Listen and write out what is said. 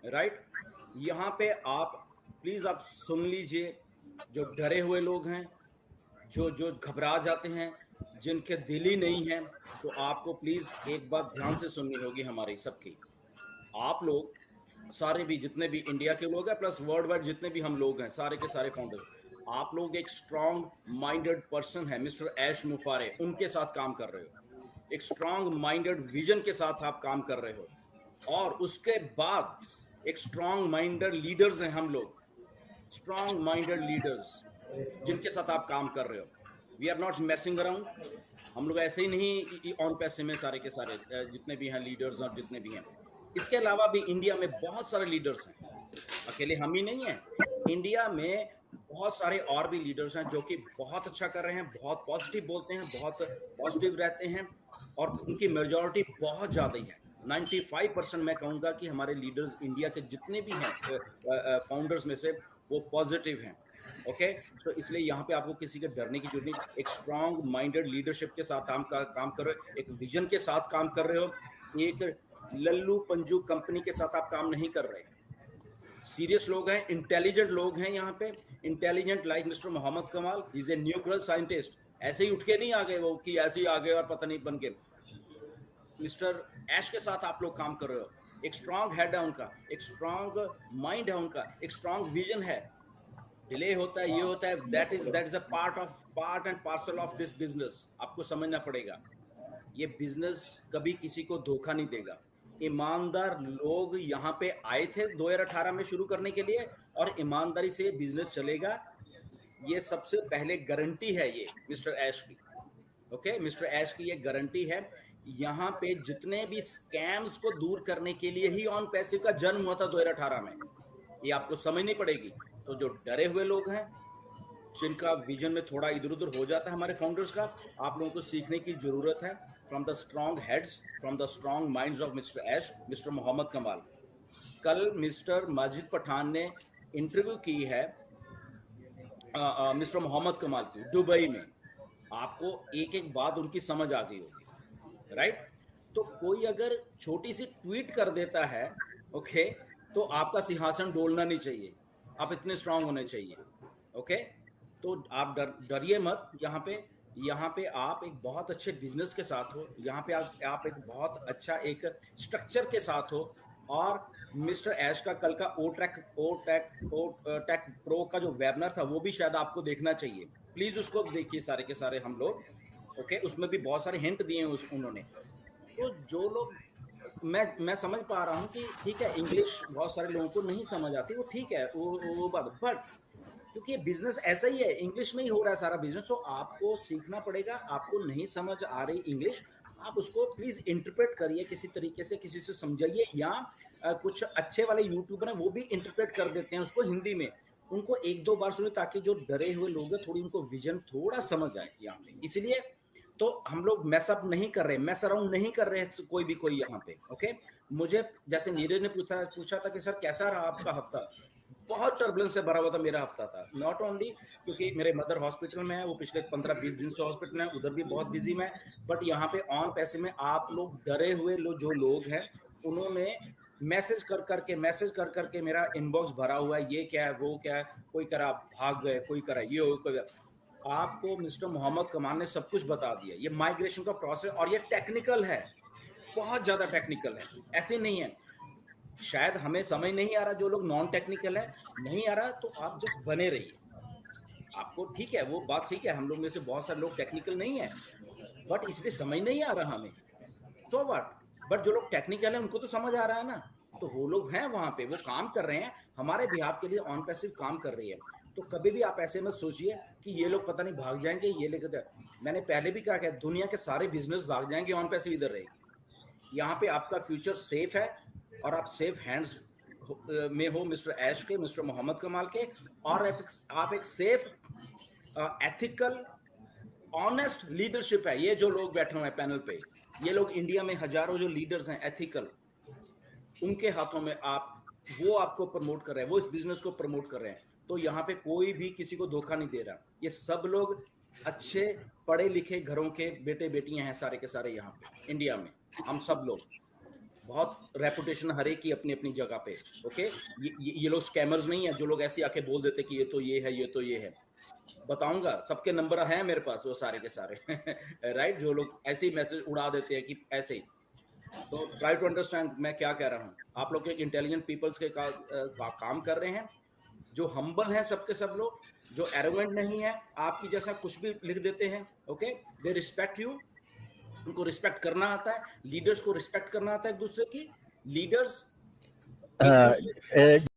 Right. यहाँ पे आप प्लीज आप सुन लीजिए, जो डरे हुए लोग हैं, जो जो घबरा जाते हैं, जिनके दिल ही नहीं है, तो आपको प्लीज एक बात ध्यान से सुननी होगी हमारी सबकी। आप लोग सारे भी, जितने भी इंडिया के लोग हैं प्लस वर्ल्ड वाइड जितने भी हम लोग हैं, सारे के सारे फाउंडर्स, आप लोग एक स्ट्रांग माइंडेड पर्सन है मिस्टर ऐश मुफारे, उनके साथ काम कर रहे हो। एक स्ट्रांग माइंडेड विजन के साथ आप काम कर रहे हो। और उसके बाद एक स्ट्रांग माइंडेड लीडर्स हैं हम लोग, स्ट्रांग माइंडेड लीडर्स जिनके साथ आप काम कर रहे हो। We are not messing around. हम लोग ऐसे ही नहीं ऑन पैसे में सारे के सारे जितने भी हैं लीडर्स और जितने भी हैं। इसके अलावा भी इंडिया में बहुत सारे लीडर्स हैं, अकेले हम ही नहीं हैं। इंडिया में बहुत सारे और भी लीडर्स हैं जो कि बहुत अच्छा कर रहे हैं, बहुत पॉजिटिव बोलते हैं, बहुत पॉजिटिव रहते हैं, और उनकी मेजॉरिटी बहुत ज़्यादा ही है। 95% मैं कहूँगा कि हमारे लीडर्स इंडिया के जितने भी हैं फाउंडर्स में से, वो पॉजिटिव हैं। ओके, तो इसलिए यहाँ पे आपको किसी के डरने की जरूरत नहीं। एक स्ट्रांग माइंडेड लीडरशिप के साथ काम कर रहे हो, एक विजन के साथ काम कर रहे हो। एक लल्लू पंजू कंपनी के साथ आप काम नहीं कर रहे। सीरियस लोग हैं, इंटेलिजेंट लोग हैं यहाँ पे, इंटेलिजेंट लाइक मिस्टर मोहम्मद कमाल, इज ए न्यूक्लियर साइंटिस्ट। ऐसे ही उठ के नहीं आ गए वो कि ऐसे ही आ गए और पता नहीं बन के। मिस्टर ऐश के साथ आप लोग काम कर रहे हो। एक स्ट्रांग हेड है उनका, एक स्ट्रांग माइंड है उनका, एक स्ट्रांग विजन है। डिले होता है, ये होता है, that is a part and parcel of this business. आपको समझना पड़ेगा, ये बिजनेस कभी किसी को धोखा नहीं देगा। ईमानदार लोग यहाँ पे आए थे 2018 में शुरू करने के लिए, और ईमानदारी से बिजनेस चलेगा। ये सबसे पहले गारंटी है ये मिस्टर ऐश की। ओके, मिस्टर ऐश की ये गारंटी है। यहाँ पे जितने भी स्कैम्स को दूर करने के लिए ही ऑन पैसिव का जन्म हुआ था 2018 में। ये आपको समझनी पड़ेगी। तो जो डरे हुए लोग हैं, जिनका विजन में थोड़ा इधर उधर हो जाता है हमारे फाउंडर्स का, आप लोगों को सीखने की जरूरत है from the strong heads, from the strong minds of mister Ash, mister Mohammad Kamal. कल मिस्टर माजिद पठान ने इंटरव्यू की है मिस्टर मोहम्मद कमाल की दुबई में। आपको एक एक बात उनकी समझ आ गई होगी, राइट। तो कोई अगर छोटी सी ट्वीट कर देता है, ओके, तो आपका सिंहासन डोलना नहीं चाहिए, आप इतने स्ट्रांग होने चाहिए। ओके, तो आप डरिए मत। यहाँ पे आप एक बहुत अच्छे बिजनेस के साथ हो, यहाँ पे आप एक बहुत अच्छा एक स्ट्रक्चर के साथ हो। और मिस्टर ऐश का कल का ओ टेक प्रो का जो वेबिनार था, वो भी शायद आपको देखना चाहिए। प्लीज उसको देखिए सारे के सारे हम लोग। ओके, उसमें भी बहुत सारे हिंट दिए हैं उन्होंने। तो जो लोग, मैं समझ पा रहा हूँ कि ठीक है, इंग्लिश बहुत सारे लोगों को नहीं समझ आती, वो ठीक है, वो बात। बट क्योंकि बिजनेस ऐसा ही है, इंग्लिश में ही हो रहा है सारा बिजनेस, तो आपको सीखना पड़ेगा। आपको नहीं समझ आ रही इंग्लिश, आप उसको प्लीज इंटरप्रेट करिए किसी तरीके से, किसी से समझाइए। या कुछ अच्छे वाले यूट्यूबर हैं, वो भी इंटरप्रेट कर देते हैं उसको हिंदी में। उनको एक दो बार सुने, ताकि जो डरे हुए लोग हैं, थोड़ी उनको विजन थोड़ा समझ आए यहाँ पे। इसलिए तो हम लोग मैसअप नहीं कर रहे, मैस अराउंड नहीं कर रहे कोई यहाँ पे। ओके, मुझे जैसे नीरज ने पूछा था कि सर कैसा रहा आपका हफ्ता। बहुत टर्बुलेंस से भरा हुआ था मेरा हफ्ता था। नॉट ओनली क्योंकि मेरे मदर हॉस्पिटल में है, वो पिछले 15-20 दिन से हॉस्पिटल है, उधर भी बहुत बिजी में। बट यहाँ पे ऑन पैसे में आप लोग डरे हुए जो लोग हैं, उन्होंने मैसेज कर करके मेरा इनबॉक्स भरा हुआ है, ये क्या है, वो क्या है। कोई करा भाग गए, कोई करा ये हो, कोई। आपको मिस्टर मोहम्मद कमाल ने सब कुछ बता दिया। ये माइग्रेशन का प्रोसेस, और ये टेक्निकल है, बहुत ज्यादा टेक्निकल है। ऐसे नहीं है शायद हमें समझ नहीं आ रहा, जो लोग नॉन टेक्निकल है नहीं आ रहा, तो आप जस्ट बने रहिए। आपको ठीक है, वो बात ठीक है, हम लोग में से बहुत सारे लोग टेक्निकल नहीं है, बट इसलिए समझ नहीं आ रहा हमें, सो व्हाट। बट जो लोग टेक्निकल है उनको तो समझ आ रहा है ना, तो वो लोग हैं वहां पे, वो काम कर रहे हैं हमारे बिहाफ के लिए, ऑन पैसिव काम कर रही है। तो कभी भी आप ऐसे मत सोचिए कि ये लोग पता नहीं भाग जाएंगे, ये लेकर। मैंने पहले भी कहा कि दुनिया के सारे बिजनेस भाग जाएंगे, ऑन पैसिव इधर रहेगी। यहाँ पे आपका फ्यूचर सेफ है, और आप सेफ हैंड्स में हो मिस्टर ऐश के, मिस्टर मोहम्मद कमाल के। और आप एक सेफ एथिकल ऑनेस्ट लीडरशिप है। ये जो लोग बैठे हुए हैं पैनल पे, ये लोग इंडिया में हजारों जो लीडर्स हैं एथिकल, उनके हाथों में आप, वो आपको प्रमोट कर रहे हैं, वो इस बिजनेस को प्रमोट कर रहे हैं। तो यहाँ पे कोई भी किसी को धोखा नहीं दे रहा। ये सब लोग अच्छे पढ़े लिखे घरों के बेटे बेटियां हैं सारे के सारे यहाँ पे इंडिया में, हम सब लोग। बहुत रेपुटेशन हर एक की अपनी अपनी जगह पे। ओके, ये लोग स्कैमर्स नहीं है जो लोग ऐसे आके बोल देते कि ये तो ये है, ये तो ये है। बताऊंगा, सबके नंबर हैं मेरे पास वो सारे के सारे राइट, जो लोग ऐसे ही मैसेज उड़ा देते हैं कि ऐसे ही। तो ट्राई टू अंडरस्टैंड मैं क्या कह रहा हूँ। आप लोग एक इंटेलिजेंट पीपल्स के काम कर रहे हैं, जो हम्बल हैं सबके सब लोग, जो एरोगेंट नहीं है आपकी जैसा कुछ भी लिख देते हैं। ओके, दे रिस्पेक्ट यू, उनको रिस्पेक्ट करना आता है, लीडर्स को रिस्पेक्ट करना आता है एक दूसरे की। लीडर्स एक दूसरे